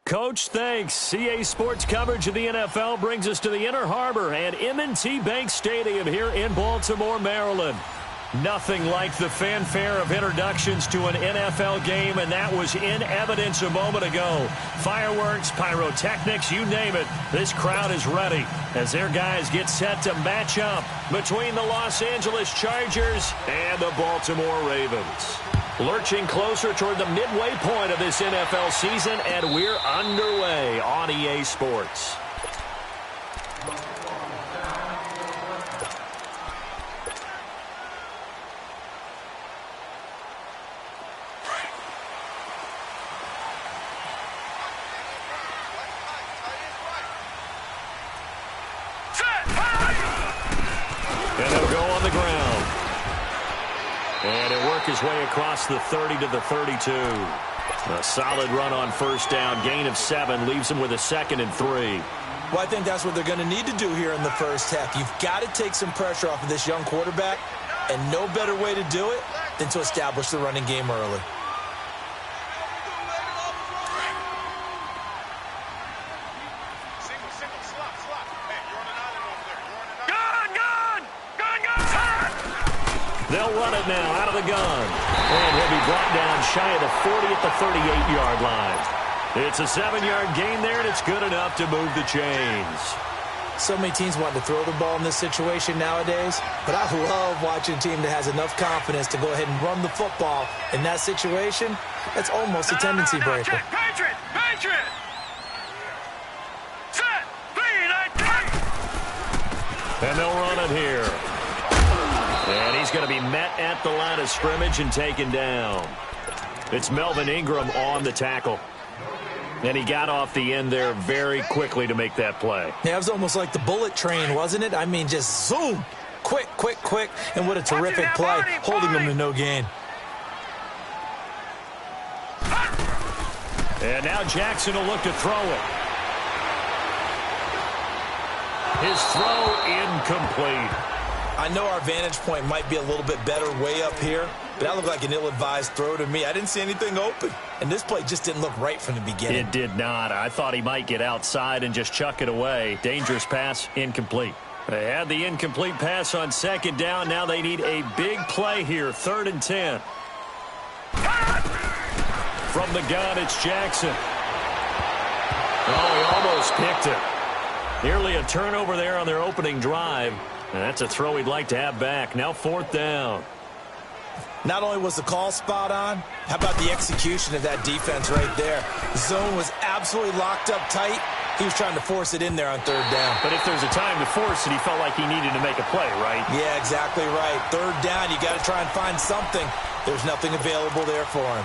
Coach, thanks. CA Sports coverage of the NFL brings us to the Inner Harbor at M&T Bank Stadium here in Baltimore, Maryland. Nothing like the fanfare of introductions to an NFL game, and that was in evidence a moment ago. Fireworks, pyrotechnics, you name it. This crowd is ready as their guys get set to match up between the Los Angeles Chargers and the Baltimore Ravens. Lurching closer toward the midway point of this NFL season, and we're underway on EA Sports. And they'll go on the ground. And he'll work his way across the 30 to the 32. A solid run on first down. Gain of 7 leaves him with a 2nd and 3. Well, I think that's what they're going to need to do here in the first half. You've got to take some pressure off of this young quarterback, and no better way to do it than to establish the running game early. They'll run it now out of the gun. And he'll be brought down shy of the 40 at the 38-yard line. It's a 7-yard gain there, and it's good enough to move the chains. So many teams want to throw the ball in this situation nowadays, but I love watching a team that has enough confidence to go ahead and run the football. In that situation, that's almost a tendency breaker. Patriot! Set! 3, 9, 3! And they'll run it here. And he's going to be met at the line of scrimmage and taken down. It's Melvin Ingram on the tackle. And he got off the end there very quickly to make that play. Yeah, it was almost like the bullet train, wasn't it? I mean, just zoom. Quick. And what a terrific play, holding them to no gain. And now Jackson will look to throw it. His throw incomplete. I know our vantage point might be a little bit better way up here, but that looked like an ill-advised throw to me. I didn't see anything open, and this play just didn't look right from the beginning. It did not. I thought he might get outside and just chuck it away. Dangerous pass, incomplete. They had the incomplete pass on 2nd down. Now they need a big play here, 3rd and 10. From the gun, it's Jackson. Oh, he almost picked it. Nearly a turnover there on their opening drive. And that's a throw he'd like to have back. Now 4th down. Not only was the call spot on, how about the execution of that defense right there? The zone was absolutely locked up tight. He was trying to force it in there on 3rd down. But if there's a time to force it, he felt like he needed to make a play, right? Yeah, exactly right. 3rd down, you got to try and find something. There's nothing available there for him.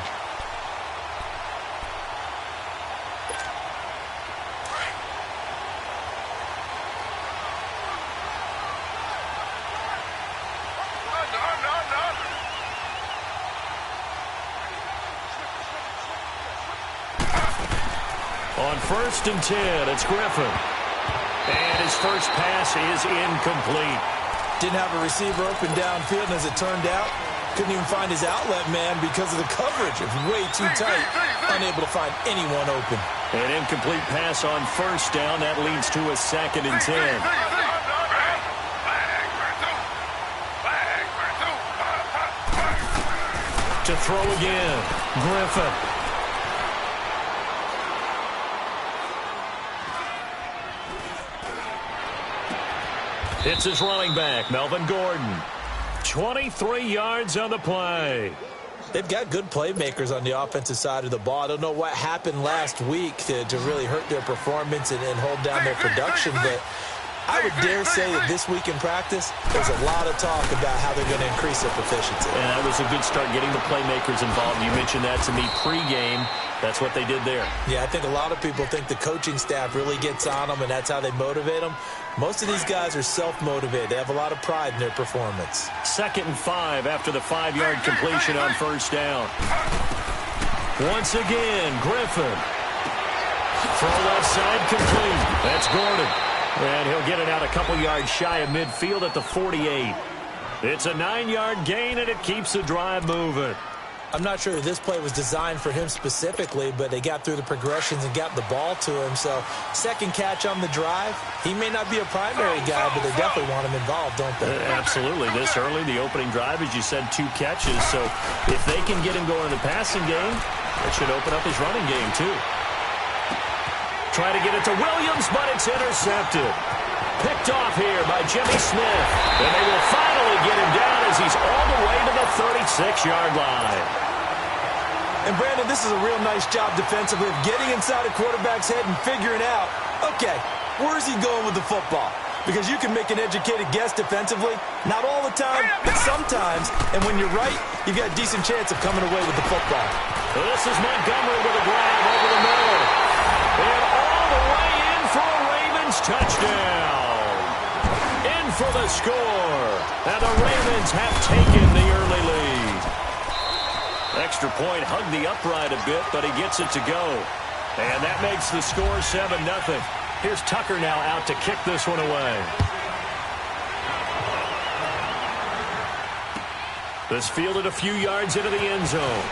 On 1st and 10, it's Griffin. And his first pass is incomplete. Didn't have a receiver open downfield, and as it turned out, couldn't even find his outlet man because of the coverage. It was way too tight, unable to find anyone open. An incomplete pass on 1st down. That leads to a 2nd and 10. To throw again, Griffin. It's his running back, Melvin Gordon. 23 yards on the play. They've got good playmakers on the offensive side of the ball. I don't know what happened last week to really hurt their performance and hold down their production, but I would dare say that this week in practice, there's a lot of talk about how they're going to increase their proficiency. And that was a good start getting the playmakers involved. You mentioned that to me pregame. That's what they did there. Yeah, I think a lot of people think the coaching staff really gets on them, and that's how they motivate them. Most of these guys are self-motivated. They have a lot of pride in their performance. 2nd and 5 after the 5-yard completion on 1st down. Once again, Griffin. Throw left side complete. That's Gordon. And he'll get it out a couple yards shy of midfield at the 48. It's a 9-yard gain, and it keeps the drive moving. I'm not sure that this play was designed for him specifically, but they got through the progressions and got the ball to him. So second catch on the drive. He may not be a primary guy, but they definitely want him involved, don't they? Absolutely. This early, the opening drive, as you said, 2 catches. So if they can get him going in the passing game, it should open up his running game too. Try to get it to Williams, but it's intercepted. Picked off here by Jimmy Smith. And they will finally get him down as he's all the way to the 36-yard line. And, Brandon, this is a real nice job defensively of getting inside a quarterback's head and figuring out, okay, where is he going with the football? Because you can make an educated guess defensively. Not all the time, but sometimes. And when you're right, you've got a decent chance of coming away with the football. Well, this is Montgomery with a grab over the middle. And all the way in for a Ravens touchdown. In for the score. And the Ravens have taken the early lead. Extra point hugged the upright a bit, but he gets it to go. And that makes the score 7-0. Here's Tucker now out to kick this one away. This fielded a few yards into the end zone.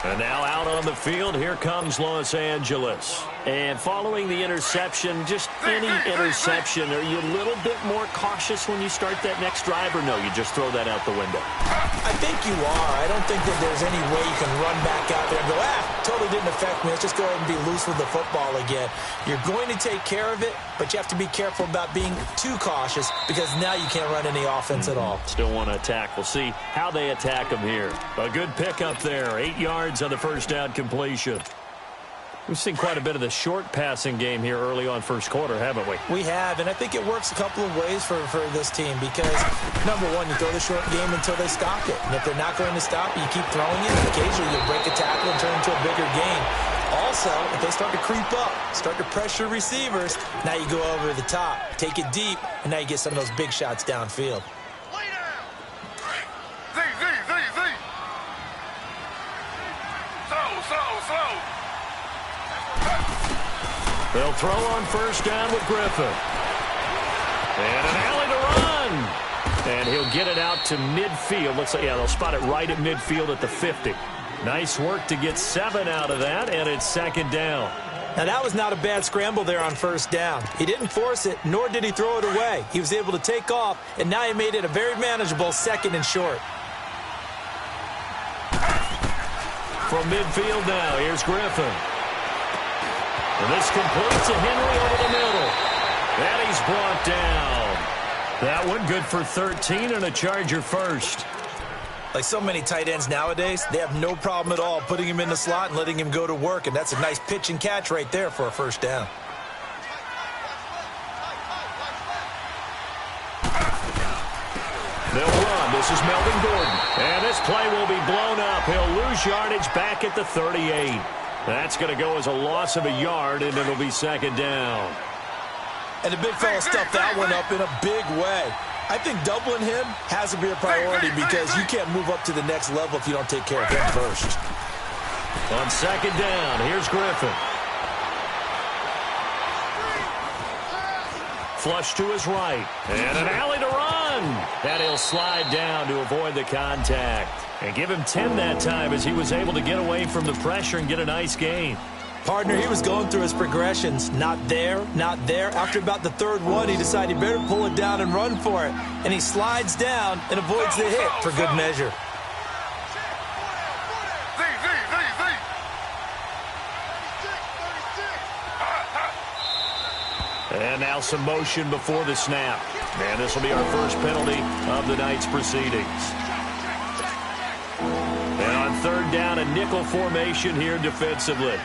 And now out on the field, here comes Los Angeles. And following the interception, just any interception, are you a little bit more cautious when you start that next drive, or no, you just throw that out the window? I think you are. I don't think that there's any way you can run back out there and go, totally didn't affect me. Let's just go ahead and be loose with the football again. You're going to take care of it, but you have to be careful about being too cautious because now you can't run any offense at all. Still want to attack. We'll see how they attack him here. A good pickup there. 8 yards on the first down completion. We've seen quite a bit of the short passing game here early on first quarter, haven't we? We have, and I think it works a couple of ways for this team because, number one, you throw the short game until they stop it. And if they're not going to stop it, you keep throwing it. And occasionally you'll break a tackle and turn it into a bigger game. Also, if they start to creep up, start to pressure receivers, now you go over the top, take it deep, and now you get some of those big shots downfield. They'll throw on first down with Griffin. And an alley to run. And he'll get it out to midfield. Looks like, they'll spot it right at midfield at the 50. Nice work to get 7 out of that, and it's second down. Now, that was not a bad scramble there on first down. He didn't force it, nor did he throw it away. He was able to take off, and now he made it a very manageable second and short. From midfield now, here's Griffin. And this completes to Henry over the middle. And he's brought down. That one good for 13 and a Charger first. Like so many tight ends nowadays, they have no problem at all putting him in the slot and letting him go to work. And that's a nice pitch and catch right there for a first down. They'll run. This is Melvin Gordon. And this play will be blown up. He'll lose yardage back at the 38. That's going to go as a loss of a yard, and it'll be second down. And the big fella stuffed that one up in a big way. I think doubling him has to be a priority because you can't move up to the next level if you don't take care of him first. On second down, here's Griffin. Flush to his right. And an alley to run. And he'll slide down to avoid the contact. And give him 10 that time as he was able to get away from the pressure and get a nice gain. Partner, he was going through his progressions. Not there, not there. After about the third one, he decided he better pull it down and run for it. And he slides down and avoids the hit for good measure. And now some motion before the snap. And this will be our first penalty of the night's proceedings. And on third down, a nickel formation here defensively.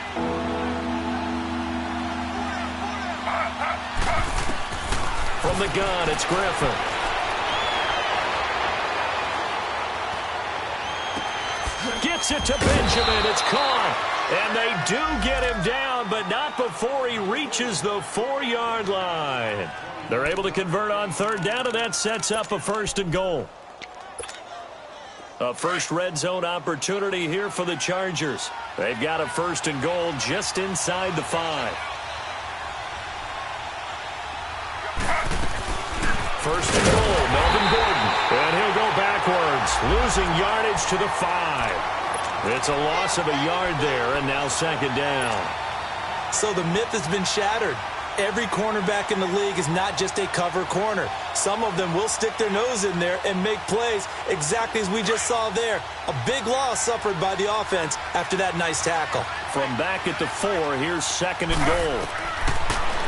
From the gun, it's Griffin. Gets it to Benjamin. It's caught. And they do get him down, but not before he reaches the 4-yard line. They're able to convert on third down, and that sets up a first and goal. A first red zone opportunity here for the Chargers. They've got a first and goal just inside the 5. First and goal, Melvin Gordon. And he'll go backwards, losing yardage to the 5. It's a loss of a yard there, and now second down. So the myth has been shattered. Every cornerback in the league is not just a cover corner. Some of them will stick their nose in there and make plays exactly as we just saw there. A big loss suffered by the offense after that nice tackle. From back at the 4, here's second and goal.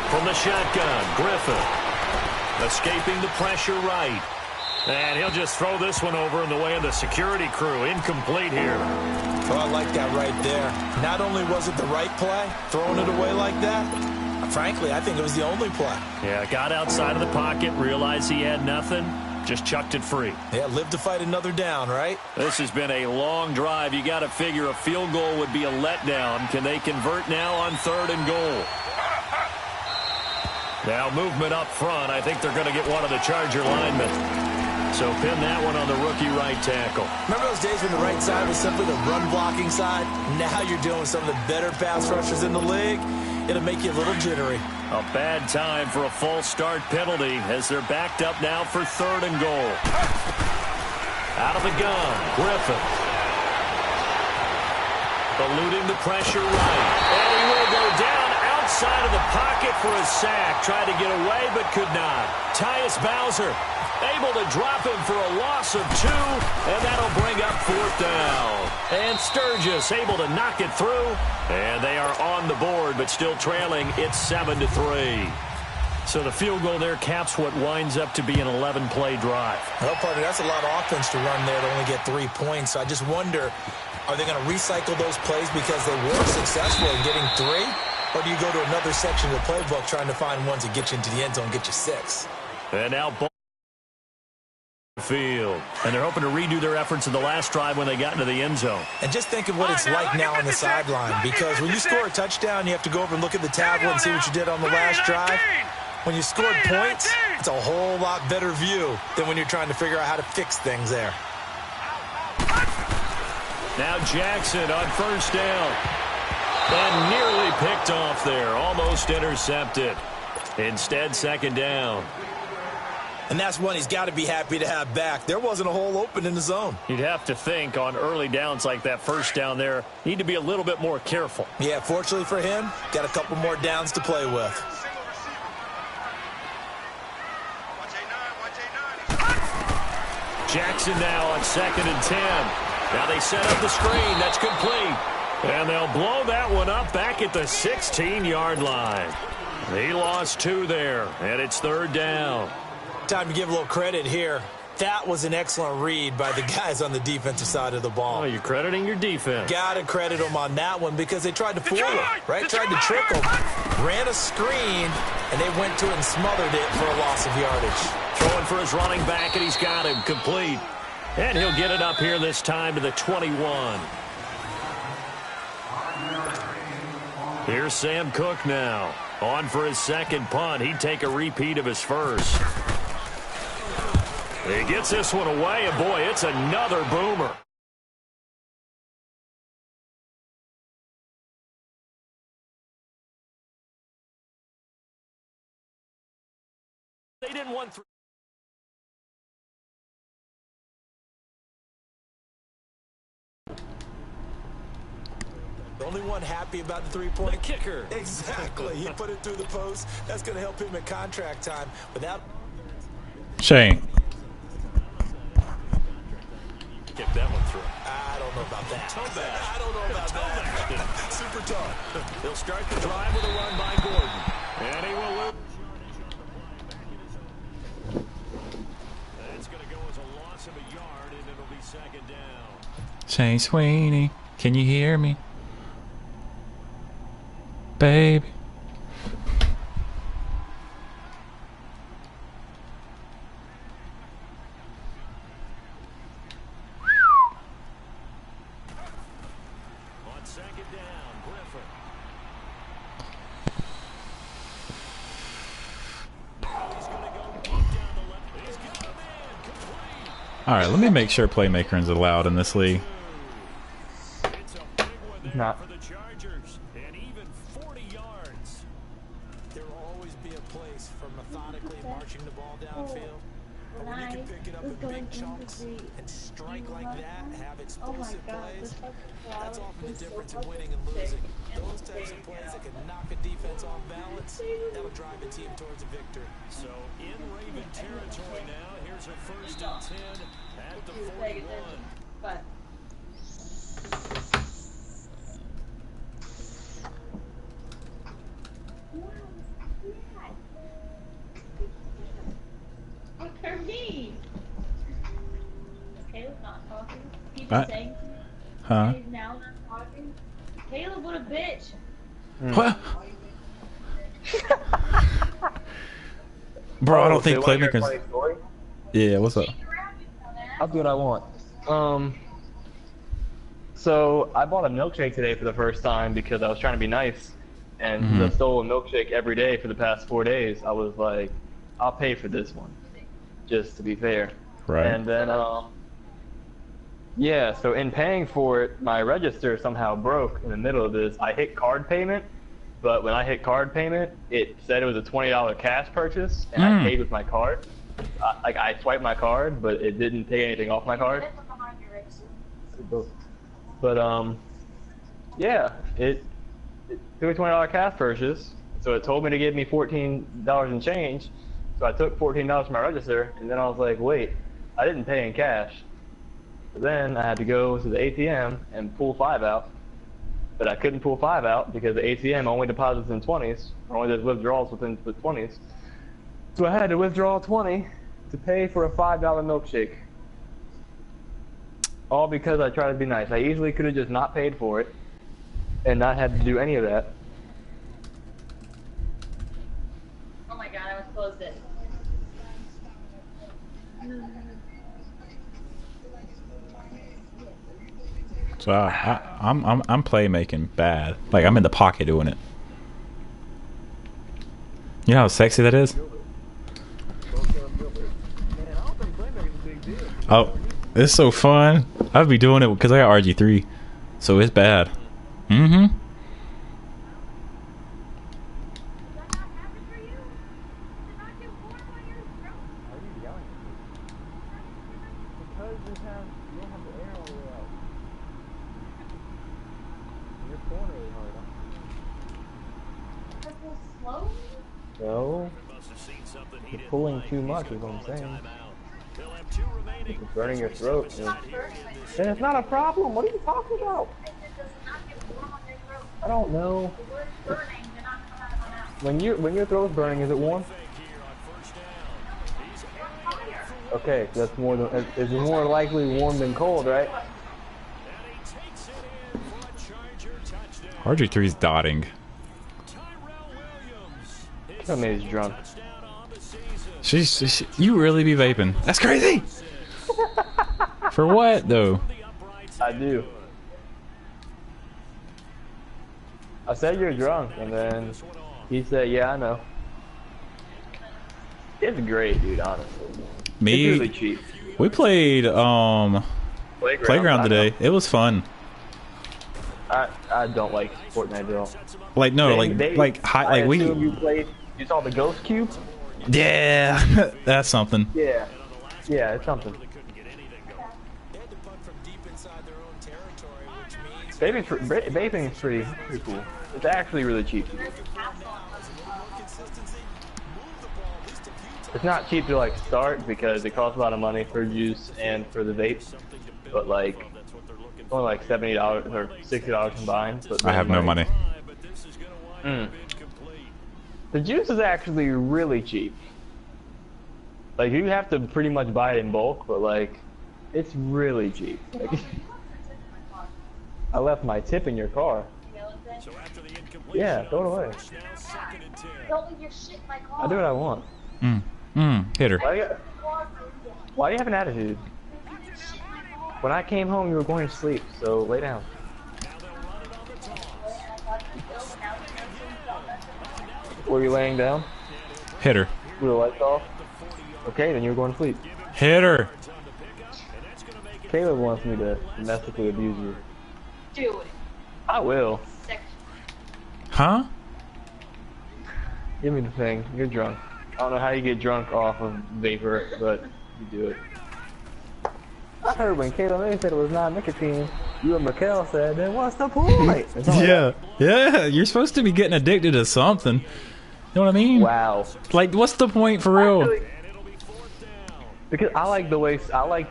From the shotgun, Griffin. Escaping the pressure right. And he'll just throw this one over in the way of the security crew. Incomplete here. Oh, I like that right there. Not only was it the right play, throwing it away like that, frankly, I think it was the only play. Yeah, got outside of the pocket, realized he had nothing, just chucked it free. Yeah, live to fight another down, right? This has been a long drive. You got to figure a field goal would be a letdown. Can they convert now on third and goal? Now movement up front. I think they're going to get one of the Charger linemen. So pin that one on the rookie right tackle. Remember those days when the right side was simply the run-blocking side? Now you're dealing with some of the better pass rushers in the league. It'll make you a little jittery. A bad time for a false start penalty as they're backed up now for third and goal. Out of the gun, Griffin. Eluding the pressure right. And he will go down outside of the pocket for a sack. Tried to get away but could not. Tyus Bowser able to drop him for a loss of 2, and that'll bring up fourth down. And Sturgis able to knock it through, and they are on the board, but still trailing. It's 7-3. So the field goal there caps what winds up to be an 11-play drive. Well, partner, that's a lot of offense to run there to only get 3 points. So I just wonder, are they going to recycle those plays because they were successful in getting 3? Or do you go to another section of the playbook trying to find ones that get you into the end zone and get you 6? And now field. And they're hoping to redo their efforts in the last drive when they got into the end zone. And just think of what it's like now on the sideline, because when you score a touchdown, you have to go over and look at the tablet and see what you did on the last drive. When you scored points, it's a whole lot better view than when you're trying to figure out how to fix things there. Now Jackson on first down. And nearly picked off there. Almost intercepted. Instead, second down. And that's one he's got to be happy to have back. There wasn't a hole open in the zone. You'd have to think on early downs like that first down there, need to be a little bit more careful. Yeah, fortunately for him, got a couple more downs to play with. Jackson now on second and 10. Now they set up the screen. That's complete. And they'll blow that one up back at the 16-yard line. He lost 2 there, and it's third down. Time to give a little credit here. That was an excellent read by the guys on the defensive side of the ball. Oh, you're crediting your defense. Got to credit them on that one because they tried to fool him, right? Tried to trick him. Ran a screen, and they went to it and smothered it for a loss of yardage. Throwing for his running back, and he's got him complete. And he'll get it up here this time to the 21. Here's Sam Cook now. On for his second punt. He'd take a repeat of his first. He gets this one away, and boy, it's another boomer. They didn't want 3. The only one happy about the 3-point. The kicker. Exactly. He put it through the post. That's going to help him at contract time. Without Shane. Kick that one through. I don't know about that. Toe-bash. I don't know about that. Super tough. He'll start the drive with a run by Gordon. And he will lose. That's going to go as a loss of a yard, and it'll be second down. Shane Sweeney, can you hear me? Baby. On second down, Griffin. He's going to go deep down the left. He's got him in. Complete. All right, let me make sure playmaking is allowed in this league. It's a big one there Not. for the Chargers. And even 40 yards. There will always be a place for methodically marching the ball down feel? But when you can pick it up in big chunks and strike like that, have explosive plays, that's often the difference in winning and losing. Those types of plays that can knock a defense off balance, that'll drive a team towards a victory. So in Raven territory now, here's a 1st and 10 at the 41. But look for me. Caleb's not talking. He's What? saying to me. Huh? He's now not talking. Caleb, what a bitch. What? Bro, I don't think so you wanna hear a playmakers. funny story? Yeah, what's up? I'll do what I want. So I bought a milkshake today for the first time because I was trying to be nice, and since I stole a milkshake every day for the past 4 days, I was like, I'll pay for this one, just to be fair. Right. And then, yeah, so in paying for it, my register somehow broke in the middle of this. I hit card payment, but when I hit card payment, it said it was a $20 cash purchase, and I paid with my card. I swiped my card, but it didn't take anything off my card. But yeah, it took a $20 cash purchase, so it told me to give me $14 and change. So I took $14 from my register, and then I was like, wait, I didn't pay in cash. So then I had to go to the ATM and pull 5 out, but I couldn't pull 5 out because the ATM only deposits in 20s, or only does withdrawals within the 20s. So I had to withdraw 20 to pay for a $5 milkshake. All because I tried to be nice. I easily could have just not paid for it and not had to do any of that. Oh my god, I was closed it. So I'm playmaking bad. Like I'm in the pocket doing it. You know how sexy that is? Oh, it's so fun. I'd be doing it because I got RG3, so it's bad. Mm-hmm. No, you're pulling too much is what I'm saying. It's burning your throat. Then it's not a problem. What are you talking about? I don't know. When your throat's burning, is it warm? Okay, so that's more than it's more likely warm than cold, right? RG3's dotting. Tell me he's drunk. You really be vaping? That's crazy. For what though? I do. I said you're drunk, and then he said, "Yeah, I know." It's great, dude. Honestly, Me? it's really cheap. We played Playground today. It was fun. I don't like Fortnite at all. Like no, I assume you played. You saw the Ghost Cube? Yeah, that's something. Yeah, it's something. Vaping is pretty cool. It's actually really cheap. It's not cheap to like start because it costs a lot of money for juice and for the vape, but like it's only like $70 or $60 combined. But I have no money. The juice is actually really cheap. Like you have to pretty much buy it in bulk, but like it's really cheap. Like, I left my tip in your car. Yeah, throw it away. Don't leave your shit in my car. I do what I want. Hit her. Why do you have an attitude? When I came home, you were going to sleep, so lay down. Were you laying down? Hit her. With the lights off? Okay, then you're going to sleep. Hit her. Caleb wants me to domestically abuse you. Do it. I will. Huh? Give me the thing. You're drunk. I don't know how you get drunk off of vapor, but you do it. I heard when Kayla May said it was not nicotine, you and Mikkel said, then what's the point? Yeah, yeah. You're supposed to be getting addicted to something. You know what I mean? Wow. Like, what's the point for real? Actually, because I like the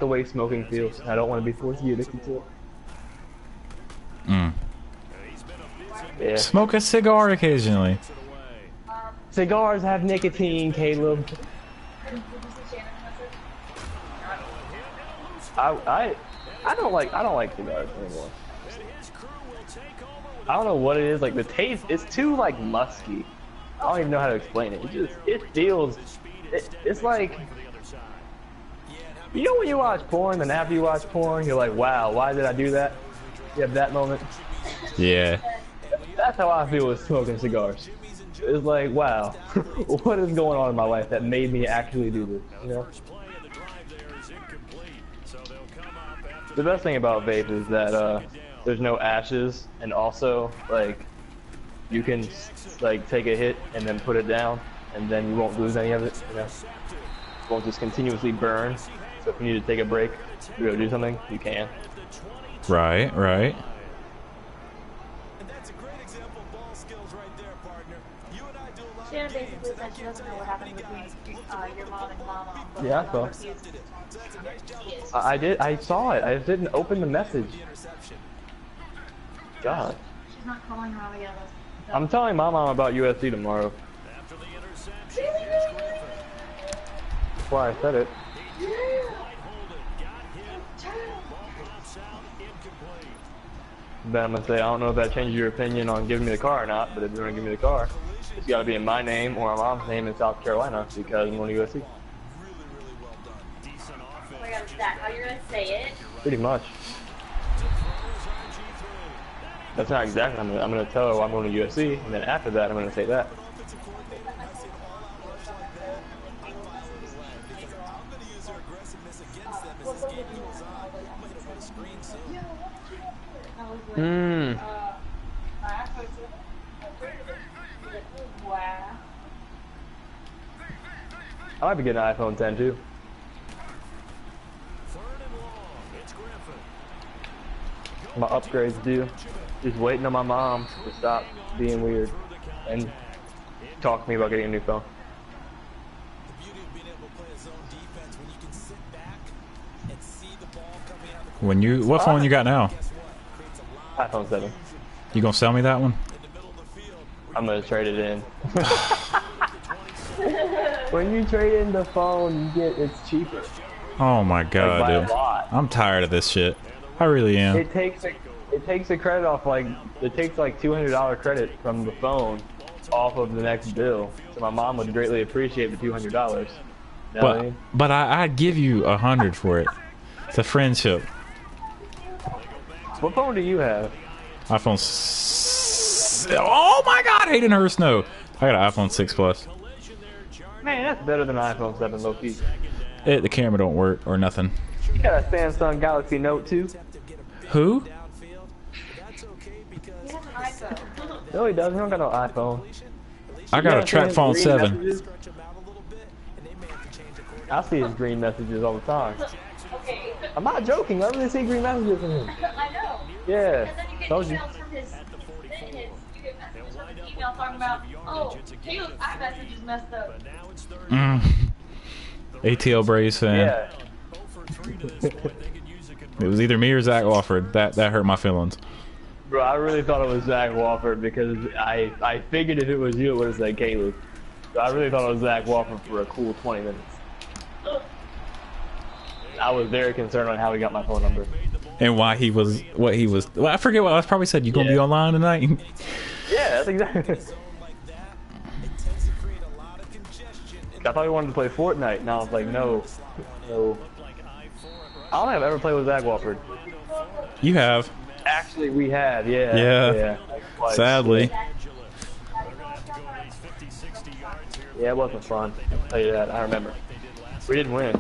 way smoking feels. I don't want to be forced to get addicted to it. Yeah. Smoke a cigar occasionally. Cigars have nicotine, Caleb. I don't like cigars anymore. I don't know what it is, like the taste, it's too like musky. I don't even know how to explain it. It's like, you know when you watch porn and after you watch porn, you're like, wow, why did I do that? You have that moment? Yeah. That's how I feel with smoking cigars. It's like, wow, what is going on in my life that made me actually do this, you know? The best thing about vape is that there's no ashes, and also like you can like take a hit and then put it down, and then you won't lose any of it. You know, it won't just continuously burn. So if you need to take a break, you go do something, you can. Right, right. Shannon basically said she doesn't know what happened between your mom and Mama. Yeah, I saw. I did. I saw it. I just didn't open the message. God. She's not calling her out yet. I'm telling my mom about USC tomorrow. That's why I said it. Then I'm gonna say, I don't know if that changes your opinion on giving me the car or not, but if you're gonna give me the car, it's gotta be in my name or my mom's name in South Carolina because I'm going to USC. Oh my God, is that how you're gonna say it? Pretty much. That's not exactly. I'm gonna tell her I'm going to USC, and then after that, I'm gonna say that. Mmm. Wow. I might be getting an iPhone 10 too. My upgrade's due. Just waiting on my mom to stop being weird and talk to me about getting a new phone. When you, what phone you got now? iPhone 7. You gonna sell me that one? I'm gonna trade it in. When you trade in the phone, it's cheaper. Oh my god, by a dude. lot. I'm tired of this shit. I really am. It takes the credit off, like it takes like $200 credit from the phone off of the next bill. So my mom would greatly appreciate the $200. You know what I mean? But I'd give you 100 for it. It's a friendship. What phone do you have? iPhone. Oh my god, Hayden Hurst, no. I got an iPhone 6 Plus. Man, that's better than an iPhone 7 low key. The camera don't work or nothing. You got a Samsung Galaxy Note 2? Who? He has an iPhone. No, he doesn't. He don't got no iPhone. I got a Track Phone Green 7. messages? I see his green messages all the time. Okay. I'm not joking. I really see green messages from him. I know. Yeah. And then you get Told you. emails from his you get messages from his email talking about, oh, Caleb's iMessage is messed up. ATL Braves fan. Yeah. It was either me or Zach Wofford. That hurt my feelings. Bro, I really thought it was Zach Wofford because I figured if it was you, it would have said Caleb. So I really thought it was Zach Wofford for a cool 20 minutes. I was very concerned on how he got my phone number. And why he was, what he was. Well, I forget what I probably said. You gonna be online tonight? Yeah, that's exactly. I thought he wanted to play Fortnite, and I was like, no. No. I don't think I've ever played with Zach Wofford. You have. Actually, we have, yeah. Yeah. Twice. Sadly. Yeah, it wasn't fun. I'll tell you that. I remember. We didn't win.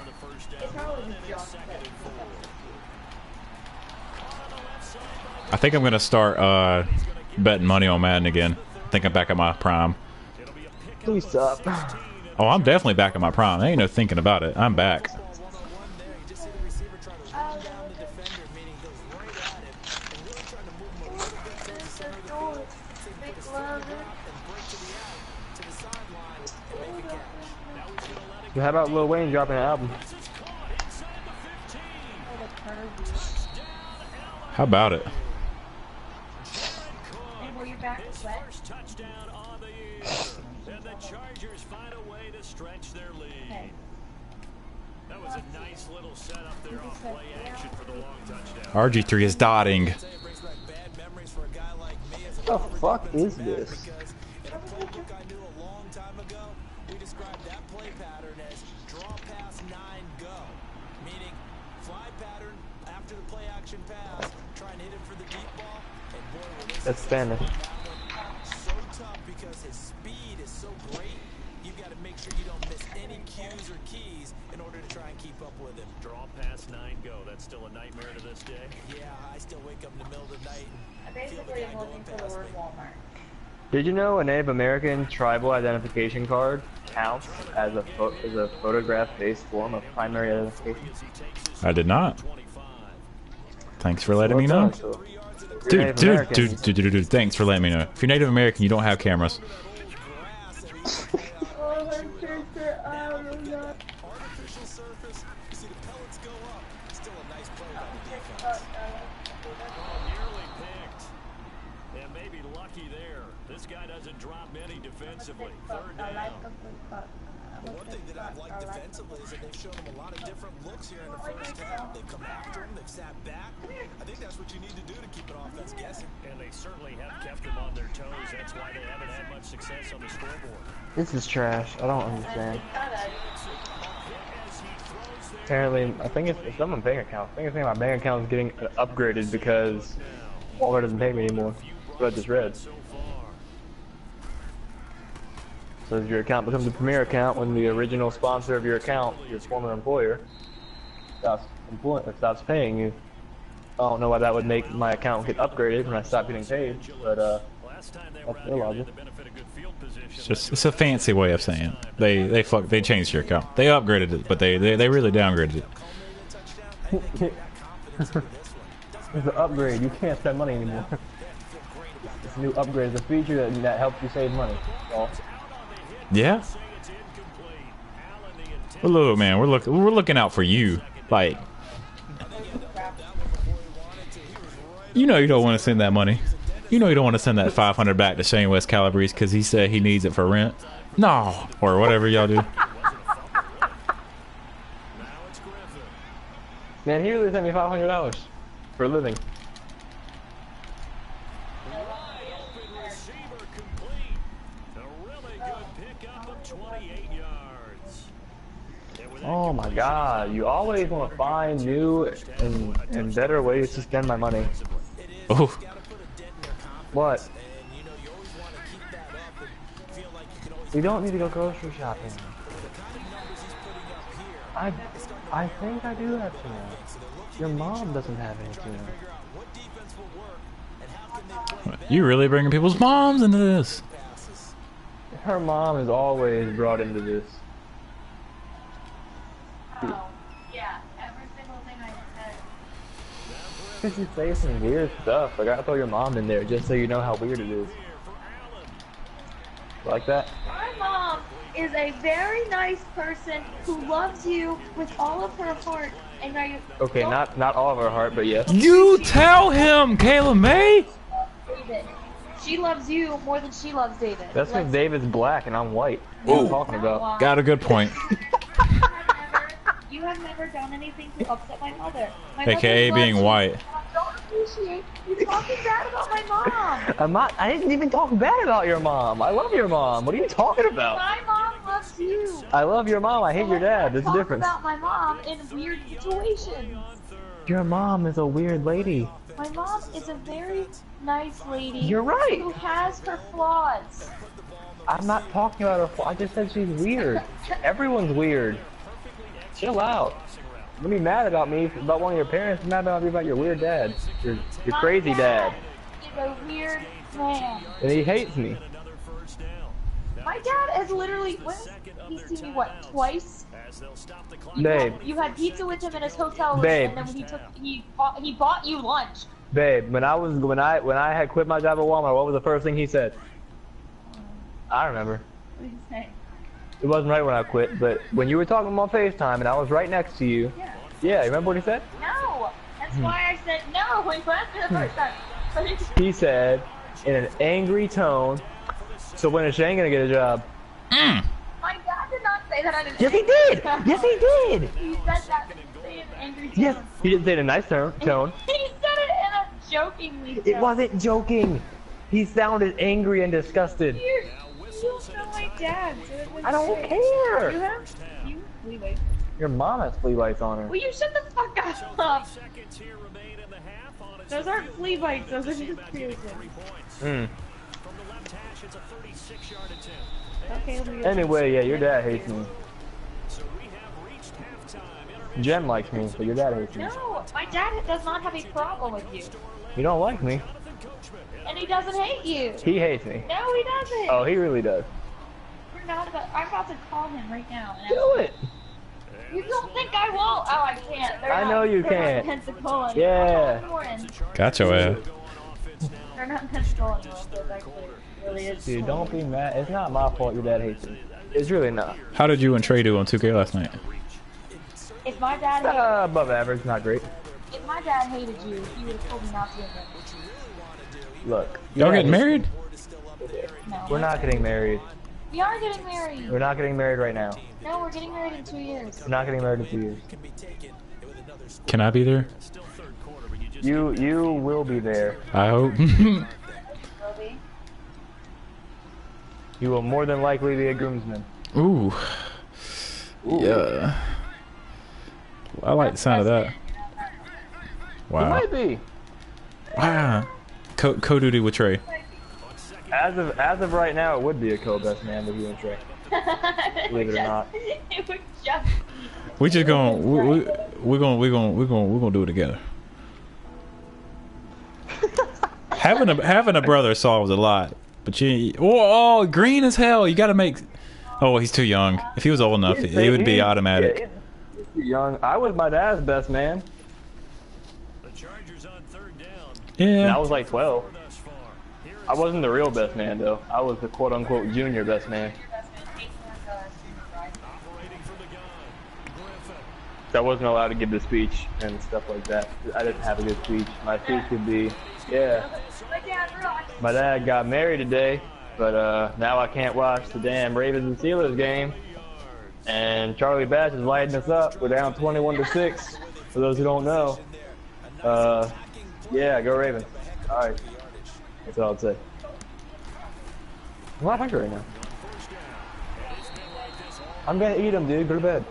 It's probably just Josh. I think I'm gonna start betting money on Madden again. I think I'm back at my prime. Please stop. Oh, I'm definitely back at my prime. There ain't no thinking about it. I'm back. How about Lil Wayne dropping an album? How about it? And were you back to sweat? And the Chargers find a way to stretch their lead. Okay. That was a nice little setup there off play action for the long touchdown. RG3 is dotting. What the fuck is this? That's Spanish. So tough because his speed is so great. You've got to make sure you don't miss any cues or keys in order to try and keep up with him. Draw past 9 go. That's still a nightmare to this day. Yeah, I still wake up in the middle of the night I basically am looking for the word Walmart. Did you know a Native American tribal identification card counts as a photograph-based form of primary identification? I did not. Thanks for letting me know. Dude, thanks for letting me know. If you're Native American, you don't have cameras. artificial surface. You see the pellets go up. Still a nice play by the defense. Nearly picked. And maybe lucky there. This guy doesn't drop many defensively. Third down. One thing that I've liked defensively is that they've shown him a lot of different looks here in the first half. They've come after him, they've sat back. I think that's what you need to do to keep an offense guessing. And they certainly have kept them on their toes. That's why they haven't had much success on the scoreboard. This is trash. I don't understand. Apparently, I think it's on my bank account. I think my bank account is getting upgraded because Walmart doesn't pay me anymore. That's what I just read. So your account becomes a premier account when the original sponsor of your account, your former employer, stops paying you. I don't know why that would make my account get upgraded when I stop getting paid, but that's their logic. It's a fancy way of saying it. They changed your account. They upgraded it, but they really downgraded it. It's an upgrade. You can't spend money anymore. This new upgrade is a feature that helps you save money. So, yeah. Well, look, man, we're looking out for you. Like, you know, you don't want to send that money. You know, you don't want to send that 500 back to Shane West Calabrese because he said he needs it for rent. No, or whatever y'all do. man, he really sent me $500 for a living. Oh my God! You always want to find new and better ways to spend my money. Oh. What? We don't need to go grocery shopping. I think I do have tuna. Your mom doesn't have any tuna. You really bringing people's moms into this? Her mom is always brought into this. Oh, yeah, every single thing I said. Because you say some weird stuff. I gotta throw your mom in there just so you know how weird it is. Like that? My mom is a very nice person who loves you with all of her heart, and now you. Okay, not all of her heart, but yes. You tell him, Kayla May. David. She loves you more than she loves David. That's because David's black and I'm white. What are you talking about? Got a good point. You have never done anything to upset my mother. My AKA mother being loves you. white. I don't appreciate you talking bad about my mom. I didn't even talk bad about your mom. I love your mom. What are you talking about? My mom loves you. I love your mom. I hate your dad. There's a difference. Talk about my mom in weird situations. Your mom is a weird lady. My mom is a very nice lady. You're right. Who has her flaws. I'm not talking about her. I just said she's weird. Everyone's weird. Chill out. Don't be mad about me about one of your parents. Be mad about me about your weird dad. Your crazy dad. He's a weird man. And he hates me. My dad has literally, he's seen me what, twice? Babe. You had pizza with him in his hotel room, Babe. and then he bought you lunch. Babe, when I had quit my job at Walmart, what was the first thing he said? I remember. What did he say? It wasn't right when I quit, but when you were talking on FaceTime and I was right next to you. Yeah, you remember what he said? No. That's why I said no when you asked me the first time. But He said, in an angry tone, so when is Shane gonna get a job? my dad did not say that. I didn't. Yes, he did! Yes, he did! He said that in an angry tone. Yes, he didn't say it in a nice tone. He said it in a jokingly tone. It wasn't joking. He sounded angry and disgusted. You don't know my dad. So it was I don't like- care. You have? You flea bites. Your mom has flea bites on her. Will you shut the fuck up? Those aren't flea bites. Those are just piercings. Okay, weird. Anyway, yeah, your dad hates me. Jen likes me, but your dad hates me. No, my dad does not have a problem with you. You don't like me. And he doesn't hate you. He hates me. No, he doesn't. Oh, he really does. We're not about, I'm about to call him right now. And Do it. You don't think I won't? Oh, I can't. They're I not, know you they're can't. Not in Pensacola. Yeah. Got your ass. They're not in Pensacola anymore, so it's actually really is. Dude, don't be mad. It's not my fault your dad hates me. It's really not. How did you and Trey do on 2K last night? If my dad hated, Above average, not great. if my dad hated you, he would have told me not to get married. Look. Y'all yeah, getting married? No. We're not getting married. We are getting married. We're not getting married right now. No, we're getting married in 2 years. We're not getting married in 2 years. Can I be there? You will be there. I hope. Will be? You will more than likely be a groomsman. Ooh. Yeah. I like the sound of that. You Wow. might be. Wow. Co-duty with Trey. As of right now, it would be a co-best man with you and Trey. Believe it or not. It would just. We just going we're gonna do it together. having a brother solves a lot, but oh green as hell. You got to make. Oh, he's too young. If he was old enough, it would be automatic. Yeah, he's too young. I was my dad's best man. And Yeah. I was like 12. I wasn't the real best man though. I was the quote-unquote junior best man. I wasn't allowed to give the speech and stuff like that. I didn't have a good speech. My speech would be, yeah. My dad got married today, but now I can't watch the damn Ravens and Steelers game. And Charlie Batch is lighting us up. We're down 21-6. For those who don't know, yeah, go Ravens. All right, that's all I'd say. I'm not hungry right now. I'm gonna eat them, dude. Go to bed.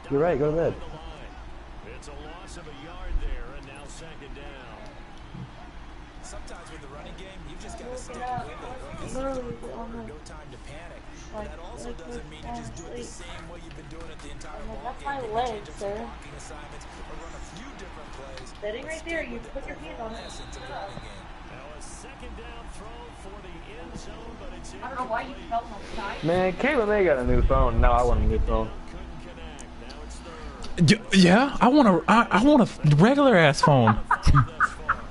You're right. Go to bed. It's a loss of a yard there, and now second down. Sometimes with the running game, you just got to stick with it. No time to panic. That also doesn't mean you just do it the same way you've been doing it the entire ball That's game. my Maybe leg, change up sir. blocking assignments or run a few different plays. Sitting right there, you put your hand on it. Into the running game. Now a second down throw for the end zone, but it's I don't know why you felt on the side. Man, Caleb May got a new phone. Now I want a new phone. couldn't connect. Now it's third. Yeah. I want a regular ass phone.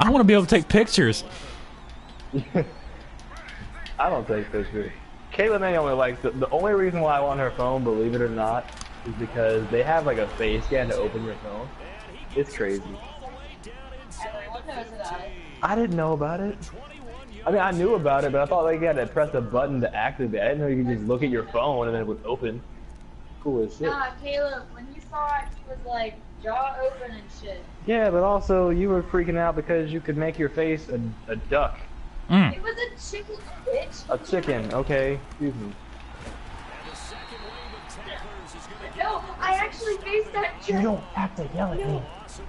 I want to be able to take pictures. I don't take pictures. Caleb May only likes the only reason why I want her phone, believe it or not, is because they have like a face scan to open your phone. It's crazy. Everyone knows about it. I didn't know about it. I mean, I knew about it, but I thought like you had to press a button to activate. I didn't know you could just look at your phone and then it would open. Cool as shit. Nah, Caleb, when he saw it, he was like jaw open and shit. Yeah, but also you were freaking out because you could make your face a duck. It was a chicken, bitch. A chicken, okay. Excuse me. No, I actually faced that You chick. don't have to yell at me. No.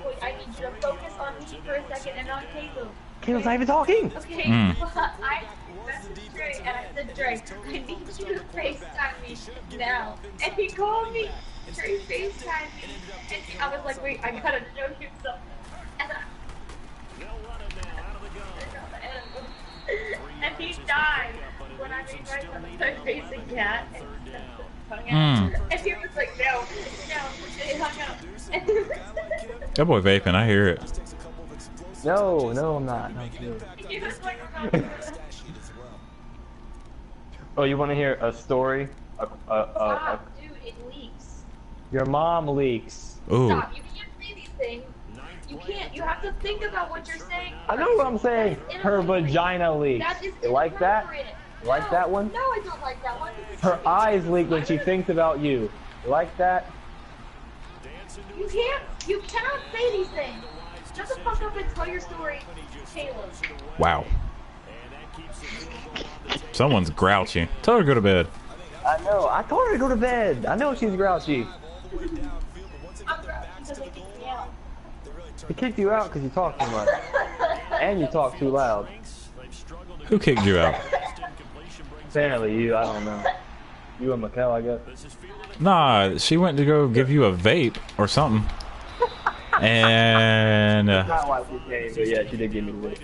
Wait, I need you to focus on me for a second and on Caleb. Caleb's not even talking. Okay, I messaged Dre and I said, Dre, I need you to FaceTime me now. And he called me Trey FaceTimed me, and I was like, wait, I gotta show you something. And, and he died when I made my son facing cat and hung out. And he was like, no, and he hung up. That boy vaping, I hear it. No, I'm not. No, He was like, oh, you want to hear a story? stop, dude, it leaks. Your mom leaks. Ooh. Stop, you can't say these things. You can't, you have to think about what you're saying. I know what I'm saying. That's Her inappropriate. vagina leaks. That is You like that? inappropriate. You like that one? No, I don't like that one. Her eyes leak when she thinks about you. You like that? You cannot say these things. Shut the fuck up and tell your story, Caleb. Wow. Someone's grouchy. Tell her to go to bed. I know. I told her to go to bed. I know she's grouchy. I'm gross because they kicked me out. They kicked you out because you talk too much. And you talk too loud. Who kicked you out? Apparently you, I don't know. You and Mikkel, I guess. Nah, she went to go give you a vape or something. And Not why she came, but yeah, she did give me the weight.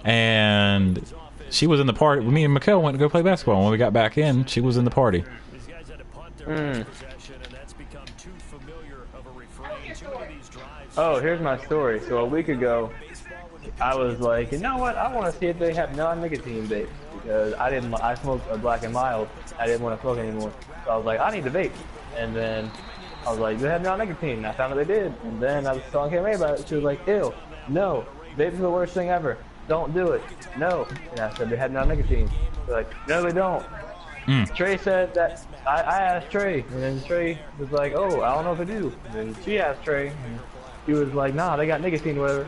and she was in the party. Me and Mikkel went to go play basketball. When we got back in, she was in the party. Oh, here's my story. So a week ago, I was like, you know what? I want to see if they have non-nicotine vapes because I smoked a Black and Mild. I didn't want to smoke anymore. So I was like, I need the vape. And then I was like, do they have non-nicotine? And I found out they did. And then I was telling Kay May about it. She was like, ew, no, vapes are the worst thing ever. Don't do it. No. And I said, they have non-nicotine. They're like, no, they don't. Trey said that, I asked Trey, and then Trey was like, oh, I don't know if they do. And then she asked Trey, and he was like, nah, they got nicotine or whatever.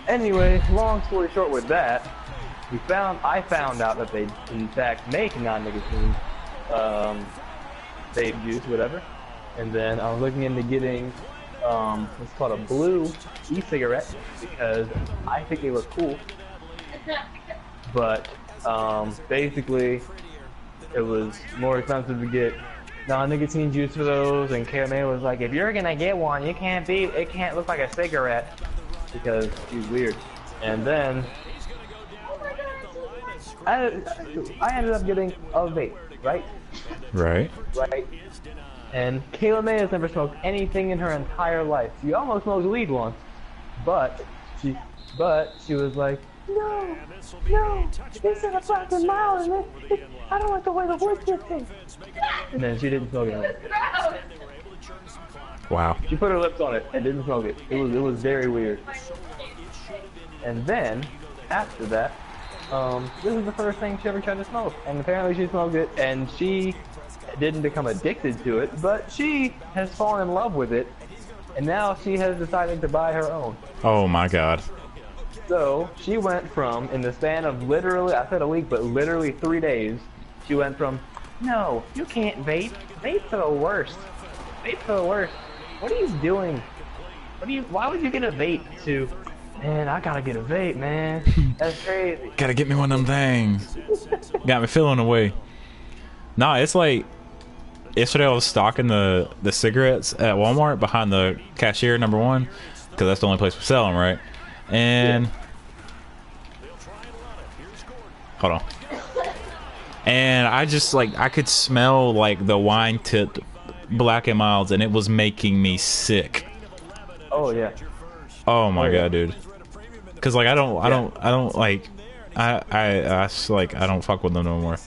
Anyway, long story short with that, I found out that they in fact make non-nicotine vape juice, whatever. And then I was looking into getting what's called a blue e-cigarette because I think they look cool. But basically, it was more expensive to get non-nicotine juice for those, and KMA was like, if you're gonna get one, it can't look like a cigarette because he's weird. And then I ended up getting a vape, right? Right. And Kayla May has never smoked anything in her entire life. She almost smoked weed once, but she was like, no, this is a Black and Mild, and I don't like the way the wood gets me. And then she didn't smoke it. Wow. She put her lips on it and didn't smoke it. It was very weird. And then after that, this is the first thing she ever tried to smoke, and apparently she smoked it, and she didn't become addicted to it, but she has fallen in love with it, and now she has decided to buy her own. Oh my God. So she went from, in the span of literally, I said a week, but literally 3 days, she went from, no, you can't vape. Vapes are the worst. Vapes are the worst. What are you doing? Why would you get a vape to, man, I gotta get a vape, man. That's crazy. Gotta get me one of them things. Got me feeling away. Nah, it's like yesterday I was stocking the cigarettes at Walmart behind the cashier, number one, because that's the only place we sell them, right? And hold on. And I just I could smell like the wine tipped Black and Milds, and it was making me sick. Oh yeah. Oh my God, dude. Cause I don't fuck with them no more.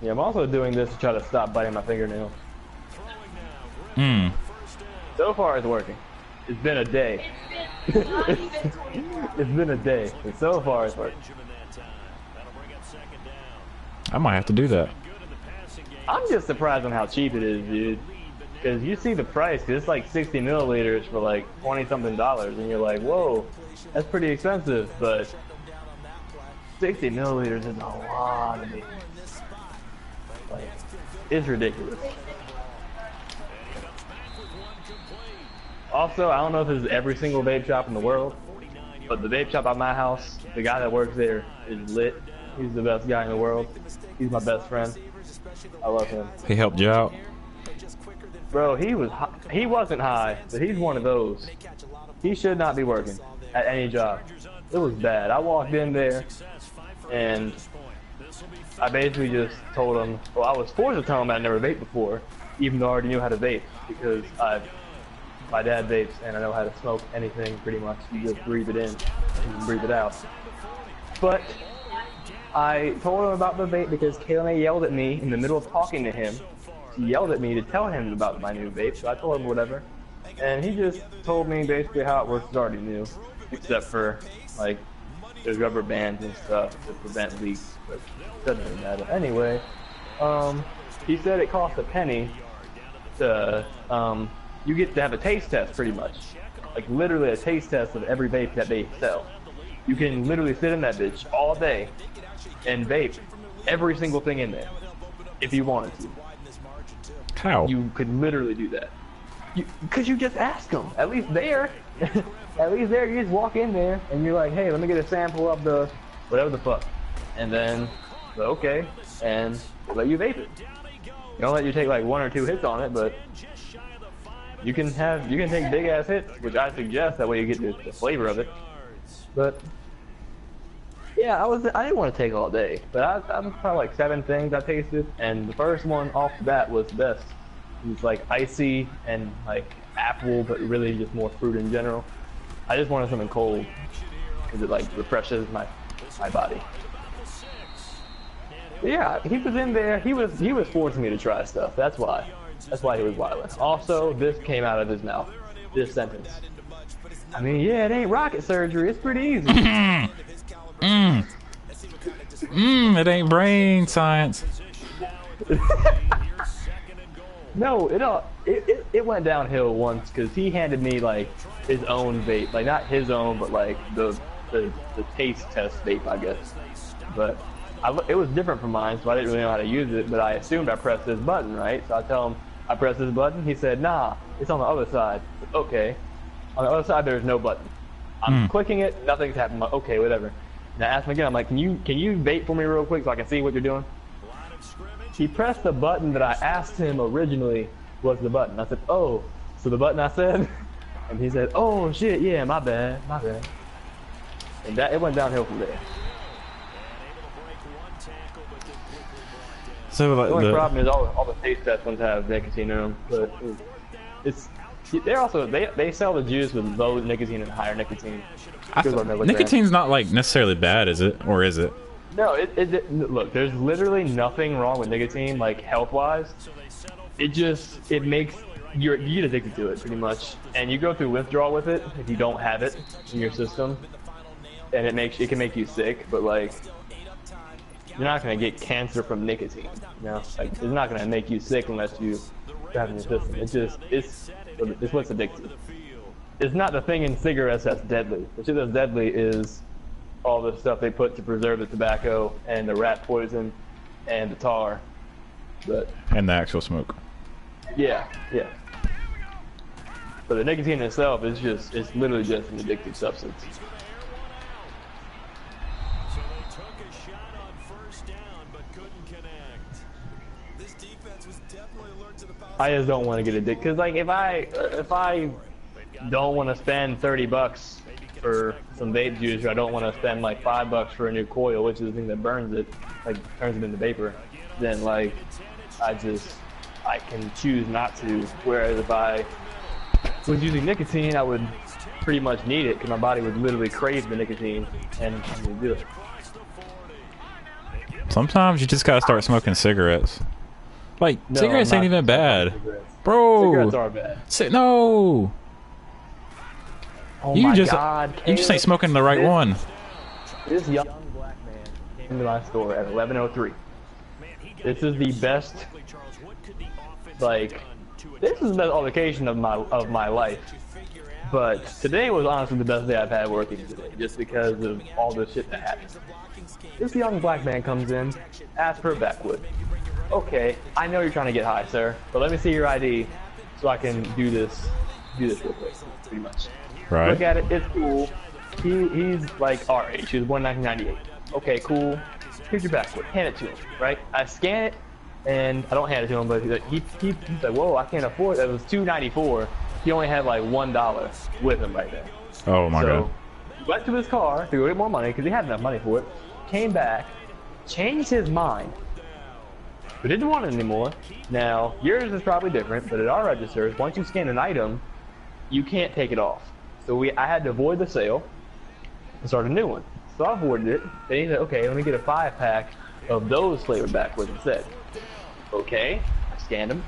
Yeah, I'm also doing this to try to stop biting my fingernails. So far it's working. It's been a day. It's not even 24 It's been a day, but so far it's working. I might have to do that. I'm just surprised on how cheap it is, dude. Because you see the price, 'cause it's like 60 milliliters for like $20-something, and you're like, whoa, that's pretty expensive, but 60 milliliters is a lot of it. Like, it's ridiculous. Also, I don't know if this is every single vape shop in the world, but the vape shop at my house, the guy that works there is lit. He's the best guy in the world. He's my best friend. I love him. He helped you out. Bro, he wasn't high, but he's one of those. He should not be working at any job. It was bad. I walked in there, and I basically just told him, well, I was forced to tell him I'd never vaped before, even though I already knew how to vape, because my dad vapes, and I know how to smoke anything pretty much. You just breathe it in and breathe it out. But I told him about the vape because Kayla yelled at me in the middle of talking to him. She yelled at me to tell him about my new vape, so I told him whatever. And he just told me basically how it works. Is already new, except for like there's rubber bands and stuff to prevent leaks, but it doesn't really matter. Anyway, he said it costs a penny to you get to have a taste test pretty much, like literally a taste test of every vape that they sell. You can literally sit in that bitch all day and vape every single thing in there if you wanted to. How? You could literally do that. Because you just ask them. At least there. At least there, you just walk in there and you're like, hey, let me get a sample of the whatever the fuck. And then, okay, and they'll let you vape it. They don't let you take like 1 or 2 hits on it, but you can take big ass hits, which I suggest. That way you get the flavor of it. But yeah, I didn't want to take all day, but I was probably like 7 things I tasted, and the first one off the bat was the best. It was like icy and like apple, but really just more fruit in general. I just wanted something cold because it like refreshes my body. But yeah, he was in there. He was forcing me to try stuff. That's why he was wilding. Also, this came out of his mouth. This sentence. I mean, yeah, it ain't rocket surgery. It's pretty easy. It ain't brain science. No, it went downhill once because he handed me like his own vape, like not his own, but like the taste test vape, I guess. But it was different from mine, so I didn't really know how to use it. But I assumed I pressed this button, right? So I tell him I pressed this button. He said, "Nah, it's on the other side." I said, okay. On the other side, there's no button. I'm clicking it, nothing's happening. I'm like, okay, whatever. And I asked him again. I'm like, can you vape for me real quick so I can see what you're doing? He pressed the button that I asked him originally was the button. I said, oh, so the button I said? And he said, oh shit, yeah, my bad. And it went downhill from there. So the only problem is all the taste test ones have nicotine in them, but they sell the juice with low nicotine and higher nicotine. Nicotine's not like necessarily bad, is it? Or is it? No, look, there's literally nothing wrong with nicotine, like health-wise. It makes you get addicted to it pretty much, and you go through withdrawal with it if you don't have it in your system, and it can make you sick. But like, you're not gonna get cancer from nicotine. You know, like it's not gonna make you sick unless you have it in your system. It's what's addictive. It's not the thing in cigarettes that's deadly. The shit that's deadly is all the stuff they put to preserve the tobacco and the rat poison and the tar. And the actual smoke. Yeah. But the nicotine itself is it's literally just an addictive substance. So they took a shot on first down but couldn't connect. This defense was definitely alert to the foul. I just don't want to get addicted because like if I don't want to spend $30 for some vape juice, or I don't want to spend like $5 for a new coil, which is the thing that burns it, like turns it into vapor, then like I can choose not to. Whereas if I was using nicotine, I would pretty much need it because my body would literally crave the nicotine and do it. Sometimes you just gotta start smoking cigarettes. Like cigarettes ain't even bad, bro. Cigarettes are bad. No. Oh you my just God, you just ain't smoking the right one. This young black man came into my store at 11:03. This is the best, like, this is the best altercation of my life. But today was honestly the best day I've had working today, just because of all the shit that happened. This young black man comes in, asks for a backwood. Okay, I know you're trying to get high, sir, but let me see your ID so I can do this real quick, pretty much. Right. Look at it, it's cool. He's like our age, he was born in 1998. Okay, cool. Here's your backwood, hand it to him, right? I scan it, And I don't hand it to him, but he's like, whoa, I can't afford it. It was $2.94. He only had like $1 with him right there. Oh my god. He went to his car to go get more money because he had enough money for it. Came back, changed his mind, but didn't want it anymore. Now, yours is probably different, but at our registers, once you scan an item, you can't take it off. So I had to avoid the sale and start a new one. So I avoided it. Then he said, okay, let me get a 5-pack of those flavored backwards instead. Okay, I scanned them,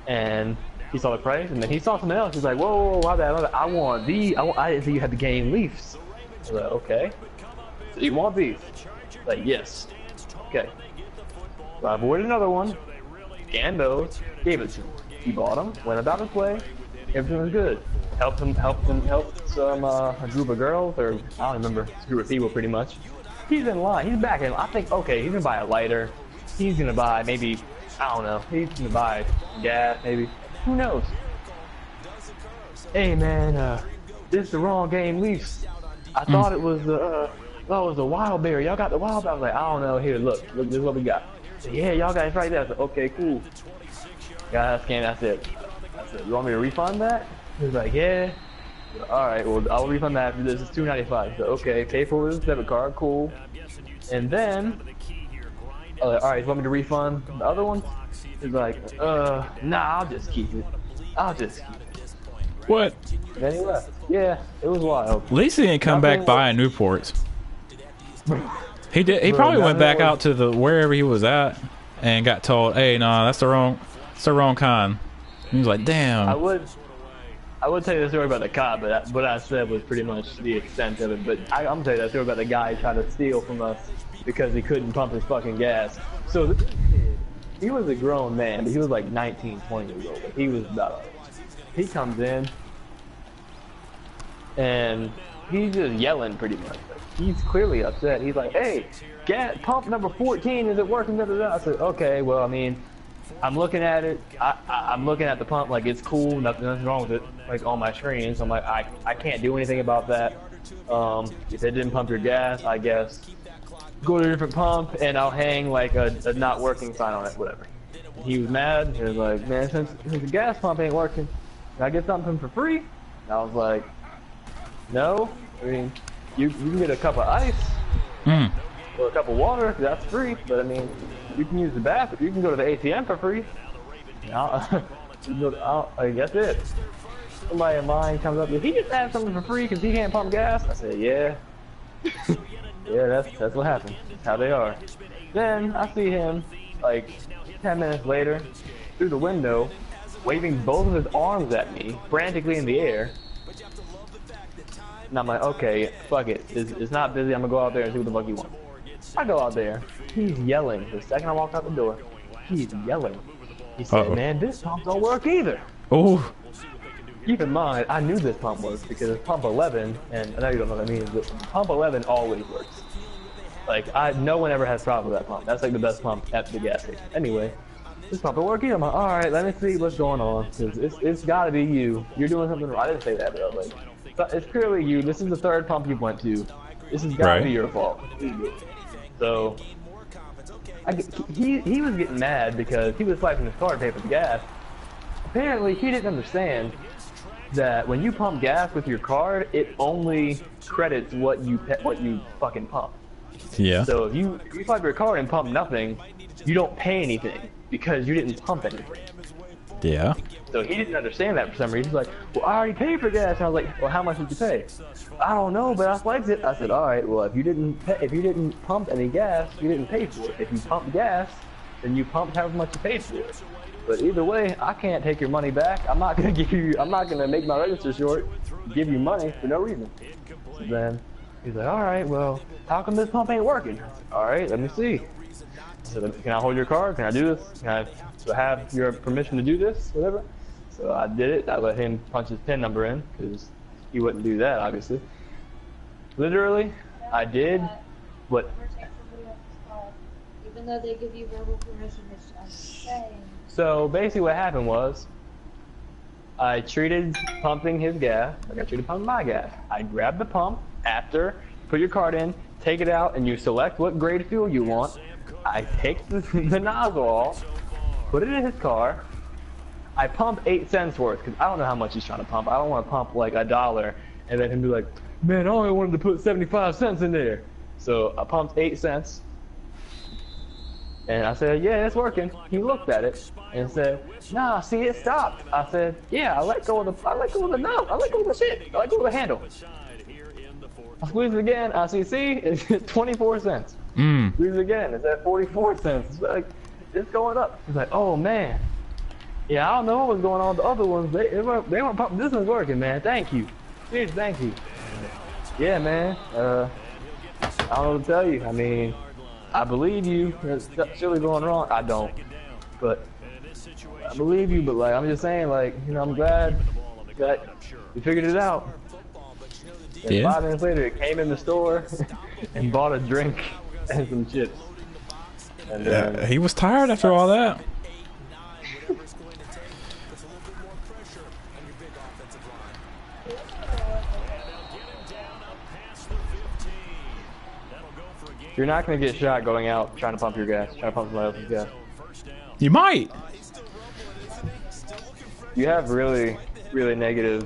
and he saw the price, and then he saw something else. He's like, whoa, my bad. I want these. I didn't see you had the game Leafs. I was like, okay. So you want these? Like, yes. Okay. So I avoided another one, scanned those, gave it to him. He bought them, went about his way. Everything was good. Helped some a group of girls, or I don't remember, a group of people pretty much. He's in line. He's back in. I think, okay, he's gonna buy a lighter. He's gonna buy maybe, I don't know. He's gonna buy gas, maybe. Who knows? Hey man, this is the wrong game, Leafs. I thought it was the wild berry. Y'all got the wild berry. I was like, I don't know. Here, look, this is what we got. I said, yeah, y'all got it right there. I said, okay, cool. Got that scan. That's it. I said, you want me to refund that? He was like, yeah. All right, well, I'll refund that after this. It's $2.95. So okay, pay for his debit card, cool. And then, all right, you want me to refund the other one? He's like, nah, I'll just keep it. I'll just keep it. What? Then he left. Yeah, it was wild. At least he didn't come back buying Newports. He did. He probably went back out to the wherever he was at and got told, "Hey, no, that's the wrong kind." He was like, "Damn." I would tell you the story about the cop, but what I said was pretty much the extent of it. But I'm gonna tell you that story about the guy who tried to steal from us because he couldn't pump his fucking gas. So this kid, he was a grown man, but he was like 19, 20 years old. But he was about. He comes in and he's just yelling pretty much. He's clearly upset. He's like, "Hey, gas pump number 14, is it working?" I said, "Okay, well, I mean, I'm looking at it. I'm looking at the pump like it's cool. Nothing's wrong with it. Like on my screen. So I'm like, I can't do anything about that. If it didn't pump your gas, I guess go to a different pump and I'll hang like a not working sign on it, whatever." He was mad. He was like, "Man, since the gas pump ain't working, can I get something for free?" And I was like, "No. I mean, you can get a cup of ice or a cup of water. That's free. But I mean, you can use the bathroom. You can go to the ATM for free. That's it." Somebody in line comes up. "Did he just have something for free because he can't pump gas?" I said, "Yeah." Yeah, that's what happened. That's how they are. Then I see him like 10 minutes later through the window, waving both of his arms at me, frantically in the air. And I'm like, okay, fuck it. It's not busy. I'm gonna go out there and see what the fuck he wants. I go out there. He's yelling. The second I walk out the door, he's yelling. He said, "Man, this pump don't work either." Oh. Keep in mind, I knew this pump works because it's pump 11, and I know you don't know what that means, but pump 11 always works. Like, no one ever has problems with that pump. That's like the best pump at the gas station. Anyway, this pump don't work either. I'm like, all right, let me see what's going on, because it's got to be you. You're doing something wrong. I didn't say that, but I was like, it's clearly you. This is the third pump you went to. This has got to be your fault. So, he was getting mad because he was swiping his card to pay for the gas. Apparently, he didn't understand that when you pump gas with your card, it only credits what you fucking pump. Yeah. So if you swipe your card and pump nothing, you don't pay anything because you didn't pump anything. Yeah. So he didn't understand that for some reason. He's like, "Well, I already paid for gas." And I was like, "Well, how much did you pay?" "I don't know, but I swiped it." I said, "All right, well, if you didn't pump any gas, you didn't pay for it. If you pumped gas, then you pumped however much you paid for it. But either way, I can't take your money back. I'm not gonna make my register short, give you money for no reason." So then he's like, "All right, well, how come this pump ain't working?" I said, "All right, let me see." So "Can I hold your card? Can I do this? Can I have your permission to do this? Whatever." So I did it. I let him punch his PIN number in because he wouldn't do that, obviously. Literally, I did what. Even though they give you verbal permission, it's just saying. So basically what happened was, I treated pumping his gas like I treated pumping my gas. I grabbed the pump after, put your card in, take it out, and you select what grade fuel you want, I take the nozzle off, put it in his car. I pump 8 cents worth because I don't know how much he's trying to pump. I don't want to pump like $1 and then him be like, man, I only wanted to put 75 cents in there. So I pumped 8 cents. And I said, yeah, it's working. He looked at it and said, nah, see, it stopped. I said, yeah, I let go of the knob. I let go of the shit. I let go of the handle. I squeeze it again. I see, it's 24 cents. Squeeze it again. It's at 44 cents. It's like, it's going up. He's like, oh, man. Yeah, I don't know what was going on with the other ones. They weren't pumping. This one's working, man. Thank you. Seriously, thank you. Yeah, man. I don't know what to tell you. I mean, I believe you. There's surely going wrong. I don't. But I believe you. But like, I'm just saying, like, you know, I'm glad that you figured it out. And Yeah. 5 minutes later, it came in the store and bought a drink and some chips. And Yeah, he was tired after all that. you're not going to get shot going out trying to pump your gas, trying to pump somebody else's gas. You might. You have really, really negative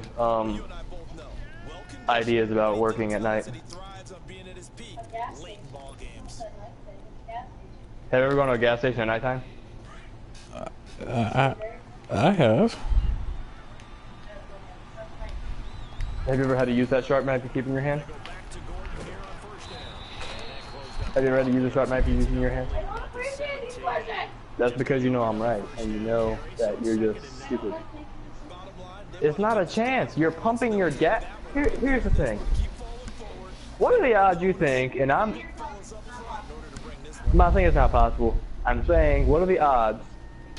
ideas about working at night. Have you ever gone to a gas station at nighttime? I have. Have you ever had to use that sharp knife you keep in your hand? Have you ever had to use a sharp knife you use in your hand? That's because you know I'm right, and you know that you're just stupid. It's not a chance. You're pumping your gas. Here's the thing. What are the odds you think, and I'm not saying it's not possible. I'm saying, what are the odds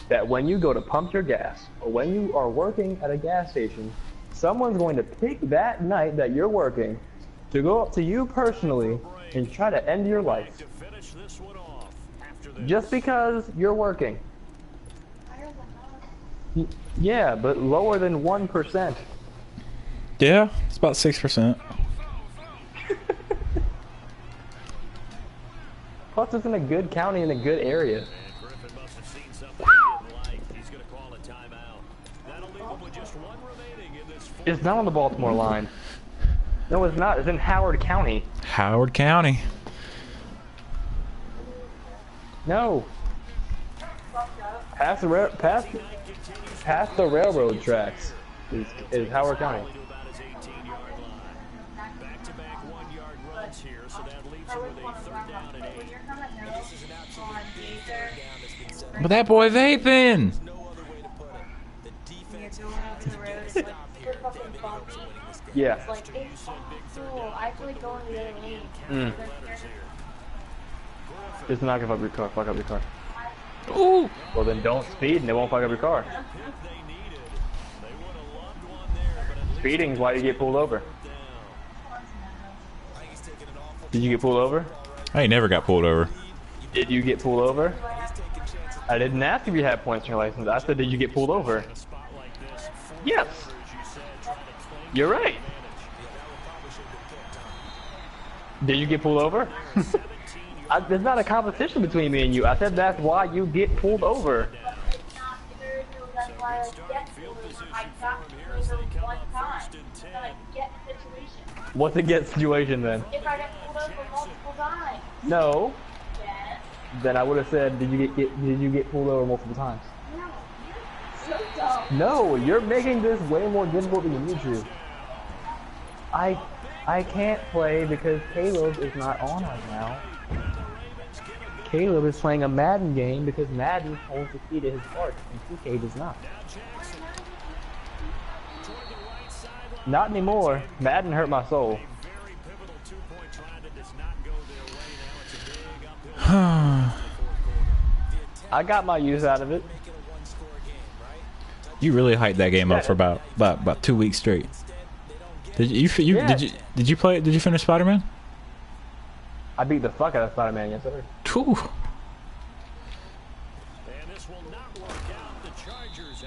that when you go to pump your gas, or when you are working at a gas station, someone's going to pick that night that you're working to go up to you personally and try to end your life? Just because you're working. Yeah, but lower than 1%. Yeah, it's about 6%. Plus, it's in a good county in a good area. It's not on the Baltimore line. No, it's not. It's in Howard County. Howard County. No. Past the railroad tracks is Howard County. But that boy vaping. Yeah. Like, it's cool. I feel like going the other lane. Just not gonna fuck up your car. Ooh. Well, then don't speed and it won't fuck up your car. Speeding is why you get pulled over. Did you get pulled over? I ain't never got pulled over. Did you get pulled over? I didn't ask if you had points on your license. I said, did you get pulled over? Yes. You're right. Did you get pulled over? There's not a competition between me and you. I said that's why you get pulled over. What's a get situation then? If I got pulled over multiple times. No. Yes. Then I would have said, did you get pulled over multiple times? No. You're so dumb. No, you're making this way more difficult than you need to. I can't play because Caleb is not on right now. Caleb is playing a Madden game because Madden holds the key to his heart and 2K does not. Not anymore. Madden hurt my soul. I got my use out of it. You really hyped that game up for about 2 weeks straight. Did you finish Spider-Man? I beat the fuck out of Spider-Man, yes sir. Whew.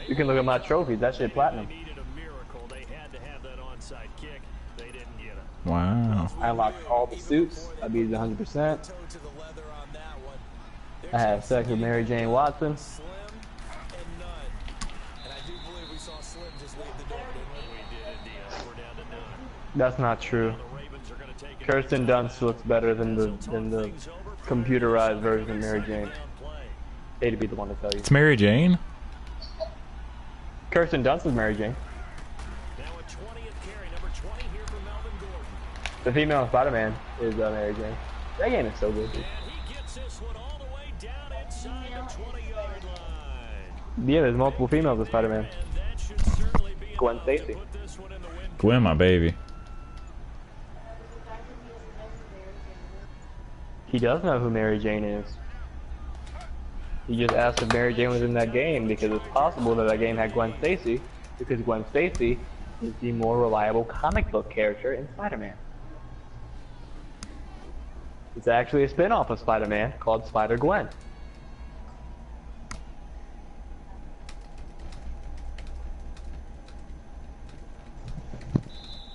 You can look at my trophies. That shit platinum. Wow. I unlocked all the suits. I beat it 100%. I had sex with Mary Jane Watson. Slim and none. And I do believe we saw Slim just leave the door, didn't we? That's not true. Kirsten Dunst looks better than the computerized version of Mary Jane. Hate to be the one to tell you. It's Mary Jane? Kirsten Dunst is Mary Jane. The female Spider-Man is Mary Jane. That game is so good, dude. Yeah, there's multiple females of Spider-Man. Gwen Stacy. Gwen, my baby. He does know who Mary Jane is. He just asked if Mary Jane was in that game because it's possible that that game had Gwen Stacy, because Gwen Stacy is the more reliable comic book character in Spider-Man. It's actually a spin-off of Spider-Man called Spider-Gwen.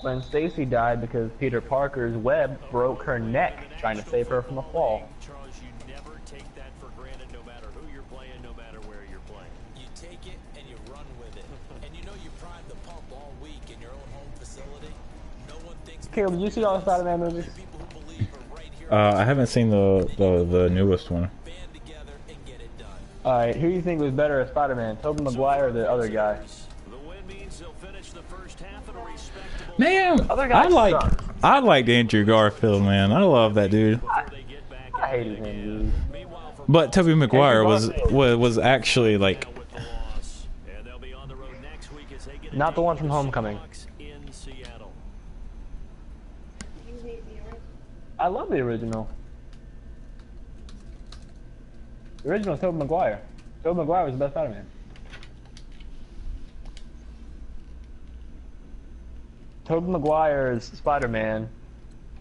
Gwen Stacy died because Peter Parker's web broke her neck trying to save her from a fall. Charles, you never take that for granted, no matter who you're playing, no matter where you're playing. You take it and you run with it. And you know you prime the pump all week in your own home facility. No one thinks. Caleb, did you see all the Spider-Man movies? People who believe are right here. I haven't seen the newest one. Band together and get it done. Alright, who do you think was better as Spider-Man? Tobey Maguire or the other guy? The win means they'll finish the first half at a respectable. Man, Other guy sucks. I liked Andrew Garfield, man. I love that dude. I hated him, dude. But Tobey Maguire was actually like, Not the one from Homecoming. In Seattle. I love the original. The original is Tobey Maguire. Tobey Maguire was the best Spider-Man. Tobey Maguire's Spider-Man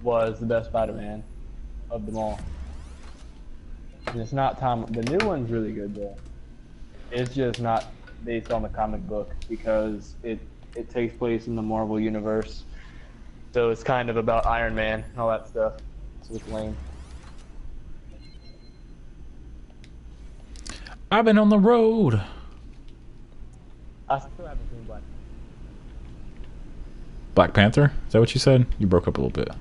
was the best Spider-Man of them all. And it's not Tom. The new one's really good though. It's just not based on the comic book because it takes place in the Marvel universe. So it's kind of about Iron Man and all that stuff. So it's lame. I've been on the road. I still haven't seen Black. Black Panther? Is that what you said? You broke up a little bit.